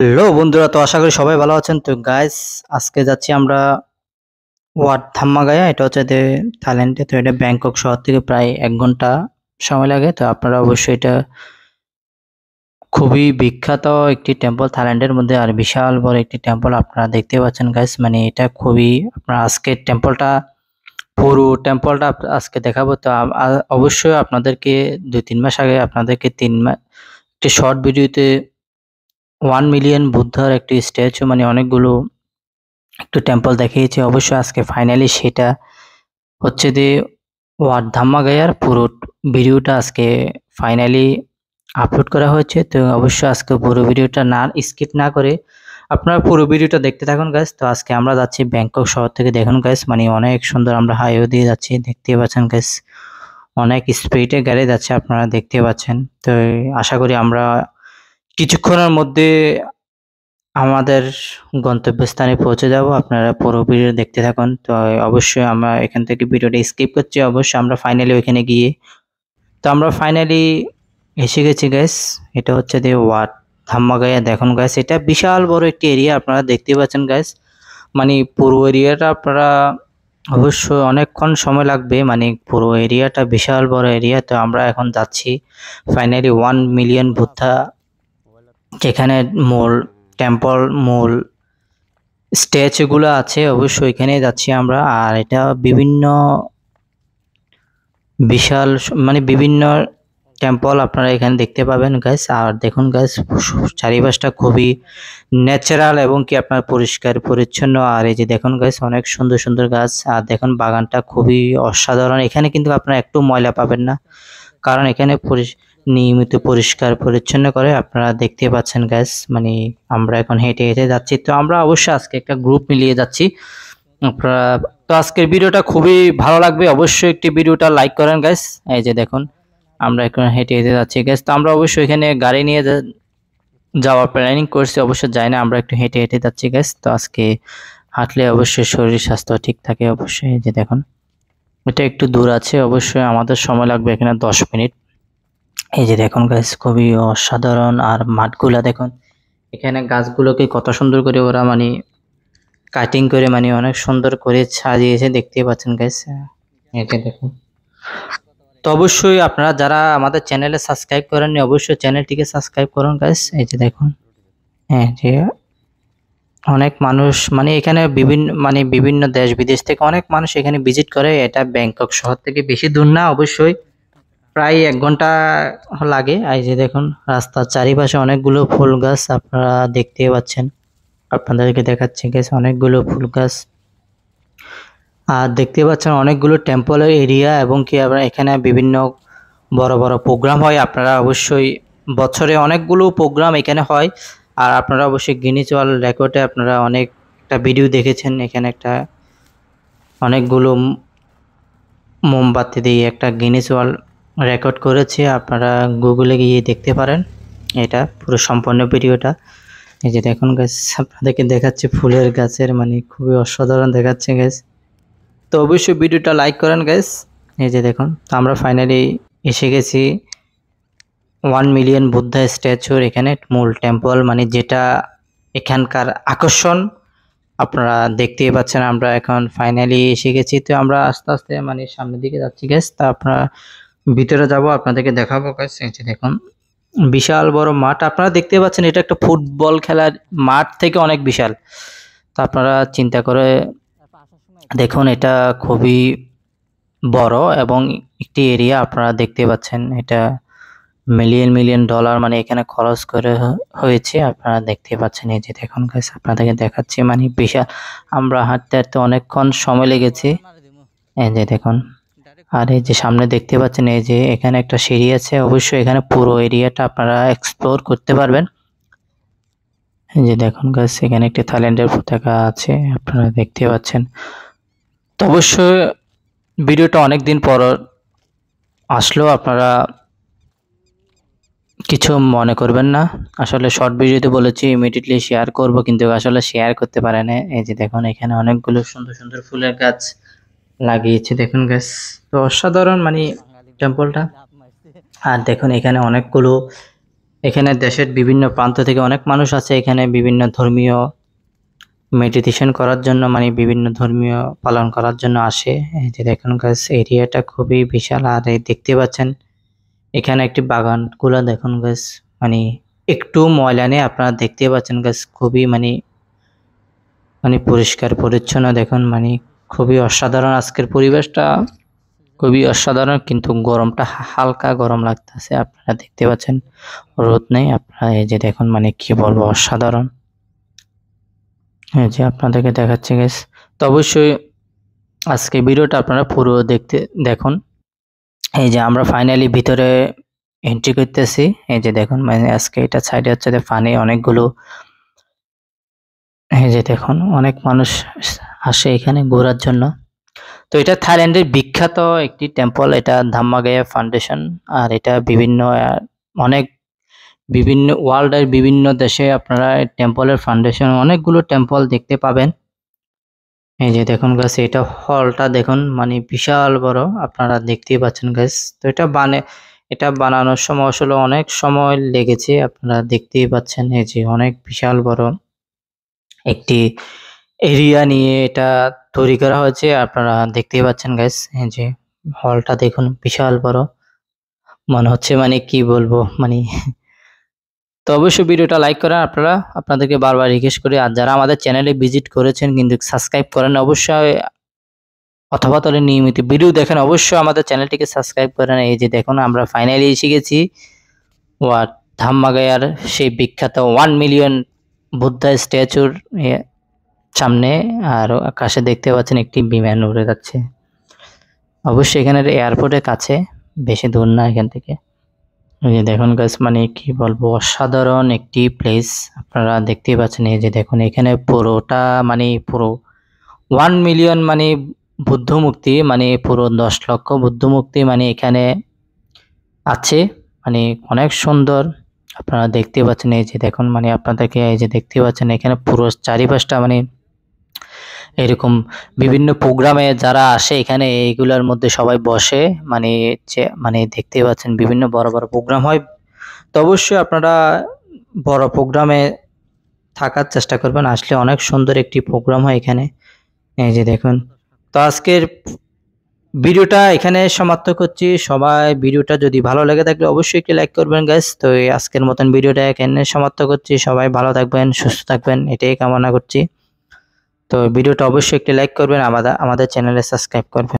Hello বন্ধুরা, তো আশা করি সবাই ভালো আছেন। তো গাইস, আজকে যাচ্ছি আমরা ওয়াট ধাম্মাগায়া। এটা হচ্ছে থাইল্যান্ডে। তো এটা ব্যাংকক শহর থেকে প্রায় 1 ঘন্টা সময় লাগে। তো আপনারা অবশ্যই এটা খুবই বিখ্যাত একটি টেম্পল থাইল্যান্ডের মধ্যে, আর বিশাল বড় একটি টেম্পল আপনারা দেখতে পাচ্ছেন গাইস। মানে এটা খুবই, আপনারা আজকে পুরো টেম্পলটা আজকে দেখাবো। তো অবশ্যই আপনাদেরকে 2-3 মাস আগে আপনাদেরকে 3 মাস একটি শর্ট ভিডিওতে 1 মিলিয়ন বুদ্ধার একটি স্ট্যাচু, মানে অনেকগুলো একটু টেম্পল দেখিয়েছি। অবশ্যই আজকে ফাইনালি সেটা হচ্ছে যে ওয়াট ধাম্মাগায়ার পুরো ভিডিওটা আজকে ফাইনালি আপলোড করা হয়েছে। তো অবশ্যই আজকে পুরো ভিডিওটা না স্কিপ না করে আপনারা পুরো ভিডিওটা দেখতে থাকুন গাইস। তো আজকে আমরা যাচ্ছি ব্যাংকক শহর থেকে, দেখুন গাইস, মানে অনেক সুন্দর। আমরা হাইওয়ে দিয়ে যাচ্ছি, দেখতে পাচ্ছেন গাইস, অনেক স্পিডে গাড়ি যাচ্ছে, আপনারা দেখতে পাচ্ছেন। তো আশা করি আমরা কিছুক্ষণের মধ্যে আমাদের গন্তব্যস্থানে পৌঁছে যাব। আপনারা পুরো ভিডিও দেখতে থাকুন। তো অবশ্যই আমরা এখান থেকে ভিডিওটা স্কিপ করছি। অবশ্যই আমরা ফাইনালি ওইখানে গিয়ে, তো আমরা ফাইনালি এসে গেছি গাইস। এটা হচ্ছে যে ওয়াট ধাম্মাগায়া। দেখুন গাইস, এটা বিশাল বড় একটি এরিয়া, আপনারা দেখতে পাচ্ছেন গাইস। মানে পুরো এরিয়াটা আপনারা অবশ্যই অনেকক্ষণ সময় লাগবে, মানে পুরো এরিয়াটা বিশাল বড় এরিয়া। তো আমরা এখন যাচ্ছি ফাইনালি 1 মিলিয়ন বুদ্ধা, যেখানে মূল স্ট্যাচুগুলো আছে, অবশ্যই এখানে যাচ্ছি আমরা। আর এটা মানে বিভিন্ন টেম্পল আপনারা এখানে দেখতে পাবেন গাইস। আর দেখুন গাইস, চারিপাশটা খুবই ন্যাচারাল এবং কি আপনার পরিষ্কার পরিচ্ছন্ন। আর এই যে দেখুন গাইস, অনেক সুন্দর সুন্দর গাছ। আর দেখুন বাগানটা খুবই অসাধারণ। এখানে কিন্তু আপনারা একটু ময়লা পাবেন না, কারণ এখানে নিয়মিত পরিষ্কার পরিচ্ছন্ন করে, আপনারা দেখতে পাচ্ছেন গাইস। মানে আমরা এখন হেঁটে হেঁটে যাচ্ছি। তো আমরা অবশ্যই আজকে একটা গ্রুপ মিলিয়ে যাচ্ছি। আপনারা, তো আজকের ভিডিওটা খুবই ভালো লাগবে, অবশ্যই একটি ভিডিওটা লাইক করেন গাইস। এই যে দেখুন, আমরা এখন হেঁটে হেঁটে যাচ্ছি গাইস। তো আমরা অবশ্যই এখানে গাড়ি নিয়ে যাওয়ার প্ল্যানিং করছি, অবশ্যই যাই না, আমরা একটু হেঁটে হেঁটে যাচ্ছি গাইস। তো আজকে হাঁটলে অবশ্যই শরীর স্বাস্থ্য ঠিক থাকে। অবশ্যই এই যে দেখুন, এটা একটু দূর আছে, অবশ্যই আমাদের সময় লাগবে এখানে 10 মিনিট। এই যে দেখুন গাইস, খুবই অসাধারণ। আর মাঠগুলা দেখুন, এখানে গাছগুলোকে কত সুন্দর করে ওরা মানে কাটিং করে, মানে অনেক সুন্দর করে সাজিয়েছে, দেখতে পাচ্ছেন গাইস। এই যে দেখুন, তো অবশ্যই আপনারা যারা আমাদের চ্যানেলে সাবস্ক্রাইব করেননি, অবশ্যই চ্যানেলটিকে সাবস্ক্রাইব করুন গাইস। এই যে দেখুন, হ্যাঁ, যে অনেক মানুষ, মানে এখানে বিভিন্ন দেশ বিদেশ থেকে অনেক মানুষ এখানে ভিজিট করে। এটা ব্যাংকক শহর থেকে বেশি দূর না, অবশ্যই প্রায় 1 ঘন্টা লাগে। এই যে দেখুন, রাস্তার চারিপাশে অনেকগুলো ফুল গাছ আপনারা দেখতে পাচ্ছেন, আপনাদেরকে দেখাচ্ছি গাইস, অনেকগুলো ফুল গাছ। আর দেখতে পাচ্ছেন অনেকগুলো টেম্পলের এরিয়া, এবং কি আপনারা এখানে বিভিন্ন বড় বড় প্রোগ্রাম হয়। আপনারা অবশ্যই বছরে অনেকগুলো প্রোগ্রাম এখানে হয়। আর আপনারা অবশ্যই গিনিস ওয়ার্ল্ড রেকর্ডে আপনারা একটা ভিডিও দেখেছেন, এখানে অনেকগুলো মোমবাতি দিয়ে একটা গিনিস ওয়ার্ল্ড রেকর্ড করেছে। আপনারা গুগলে গিয়ে দেখতে পারেন এটা পুরো সম্পূর্ণ ভিডিওটা। এই যে দেখুন গাছ, আপনাদেরকে দেখাচ্ছে ফুলের গাছের, মানে খুবই অসাধারণ দেখাচ্ছে গাছ। তো অবশ্যই ভিডিওটা লাইক করেন গাইস। এই যে দেখুন, তো আমরা ফাইনালি এসে গেছি 1 মিলিয়ন বুদ্ধা স্ট্যাচুর এখানে মূল টেম্পল, মানে যেটা এখানকার আকর্ষণ। আপনারা দেখতেই পাচ্ছেন, আমরা এখন ফাইনালি এসে গেছি। তো আমরা আস্তে আস্তে মানে সামনের দিকে যাচ্ছি গাইস। তা আপনারা ভিতরে যাব, আপনাদেরকে দেখাবো গাইস। এই যে দেখুন, বিশাল বড় মাঠ আপনারা দেখতে পাচ্ছেন, এটা একটা ফুটবল খেলার মাঠ থেকে অনেক বিশাল। তো আপনারা চিন্তা করে দেখুন, এটা খুবই বড় এবং একটি এরিয়া আপনারা দেখতে পাচ্ছেন। এটা মিলিয়ন মিলিয়ন ডলার মানে এখানে খরচ করে হয়েছে, আপনারা দেখতে পাচ্ছেন। এই যে দেখুন গাইস, আপনাদেরকে দেখাচ্ছি, মানে বিশাল। আমরা হাঁটতে হাঁটতে অনেকক্ষণ সময় লেগেছে। এই যে দেখুন, আর এই যে সামনে দেখতে পাচ্ছেন, এই যে এখানে একটা সিঁড়ি আছে, অবশ্যই এখানে পুরো এরিয়াটা আপনারা এক্সপ্লোর করতে পারবেন। এই যে দেখুন গাইস, এখানে একটি থাইল্যান্ডের পতাকা আছে, আপনারা দেখতে পাচ্ছেন। তো অবশ্যই ভিডিওটা অনেকদিন পর আসলো, আপনারা কিছু মনে করবেন না। আসলে শর্ট ভিডিওতে বলেছি ইমিডিয়েটলি শেয়ার করব, কিন্তু আসলে শেয়ার করতে পারে না। এই যে দেখুন, এখানে অনেকগুলো সুন্দর সুন্দর ফুলের গাছ লাগিয়েছে, দেখুন গাছ। তো অসাধারণ মানে টেম্পলটা। আর দেখুন, এখানে অনেকগুলো এখানে দেশের বিভিন্ন প্রান্ত থেকে অনেক মানুষ আছে এখানে বিভিন্ন ধর্মীয় মেডিটেশন করার জন্য, মানে বিভিন্ন ধর্মীয় পালন করার জন্য আসে। এই যে দেখুন গাইস, এরিয়াটা খুবই বিশাল। আর এই দেখতে পাচ্ছেন এখানে একটি বাগানগুলো দেখুন গাইস, মানে একটু ময়লা নেই, আপনারা দেখতে পাচ্ছেন গাইস, খুবই মানে পরিষ্কার পরিচ্ছন্ন। দেখুন মানে খুবই অসাধারণ, আজকের পরিবেশটা খুবই অসাধারণ, কিন্তু গরমটা হালকা গরম লাগতেছে, আপনারা দেখতে পাচ্ছেন রোদ নেই। আপনারা এই যে দেখুন মানে কি বলবো, অসাধারণ। এই যে আপনাদেরকে দেখাচ্ছি গাইস, তো অবশ্যই আজকে ভিডিওটা আপনারা পুরো দেখুন। এই যে আমরা ফাইনালি ভিতরে এন্ট্রি করতেছি। এই যে দেখুন মানে আজকে এটা সাইডে হচ্ছে যে পানি অনেকগুলো। এই যে দেখুন অনেক মানুষ আসে এখানে ঘোরার জন্য। তো এটা থাইল্যান্ডের বিখ্যাত একটি টেম্পল, এটা ধাম্মাগায়া ফাউন্ডেশন। আর এটা অনেক বিভিন্ন ওয়ার্ল্ডের বিভিন্ন দেশে আপনারা টেম্পলের ফাউন্ডেশন অনেকগুলো টেম্পল দেখতে পাবেন। এই যে দেখুন গাছ, এটা হলটা দেখুন মানে বিশাল বড়, আপনারা দেখতেই পাচ্ছেন গাছ। তো এটা বানানোর সময় আসলে অনেক সময় লেগেছে, আপনারা দেখতেই পাচ্ছেন। এই যে অনেক বিশাল বড় একটি এরিয়া নিয়ে এটা তৈরি করা হয়েছে, আপনারা দেখতেই পাচ্ছেন গাইস। এই যে হলটা দেখুন বিশাল বড়, মনে হচ্ছে মানে কি বলবো মানে। তো অবশ্যই ভিডিওটা লাইক করেন, আপনাদেরকে বারবার রিকোয়েস্ট করি। আর যারা আমাদের চ্যানেলে ভিজিট করেছেন কিন্তু সাবস্ক্রাইব করেন অবশ্যই, অথবা তাহলে নিয়মিত ভিডিও দেখেন, অবশ্যই আমাদের চ্যানেলটিকে সাবস্ক্রাইব করেন। এই যে দেখুন আমরা ফাইনালি এসে গেছি ধাম্মাগায়ার সেই বিখ্যাত 1 মিলিয়ন বুদ্ধা স্ট্যাচুর সামনে। আর আকাশে দেখতে পাচ্ছেন একটি বিমান উড়ে যাচ্ছে, অবশ্যই এখানের এয়ারপোর্টের কাছে, বেশি দূর না এখান থেকে। এই যে দেখুন গাইস মানে কি বলবো, অসাধারণ একটি প্লেস, আপনারা দেখতেই পাচ্ছেন। এই যে দেখুন এখানে পুরোটা মানে পুরো 1 মিলিয়ন মানে বুদ্ধ মূর্তি, মানে পুরো 10 লক্ষ বুদ্ধ মূর্তি মানে এখানে আছে, মানে অনেক সুন্দর, আপনারা দেখতে পাচ্ছেন। এই যে দেখুন মানে আপনাদেরকে এই যে দেখতে পাচ্ছেন এখানে পুরো চারিপাশটা মানে এরকম বিভিন্ন প্রোগ্রামে যারা আসে এখানে এইগুলোর মধ্যে সবাই বসে, মানে দেখতে পাচ্ছেন বিভিন্ন বড় বড় প্রোগ্রাম হয়। তো অবশ্যই আপনারা বড় প্রোগ্রামে থাকার চেষ্টা করবেন, আসলে অনেক সুন্দর একটি প্রোগ্রাম হয় এখানে। এই যে দেখুন, তো আজকের ভিডিওটা এখানে সমাপ্ত করছি। সবাই ভিডিওটা যদি ভালো লেগে থাকলে অবশ্যই একটি লাইক করবেন গাইস। তো আজকের মতন ভিডিওটা এখানে সমাপ্ত করছি, সবাই ভালো থাকবেন, সুস্থ থাকবেন, এটাই কামনা করছি। তো ভিডিওটা অবশ্যই একটি লাইক করবেন, আমাদের চ্যানেলে সাবস্ক্রাইব করবেন।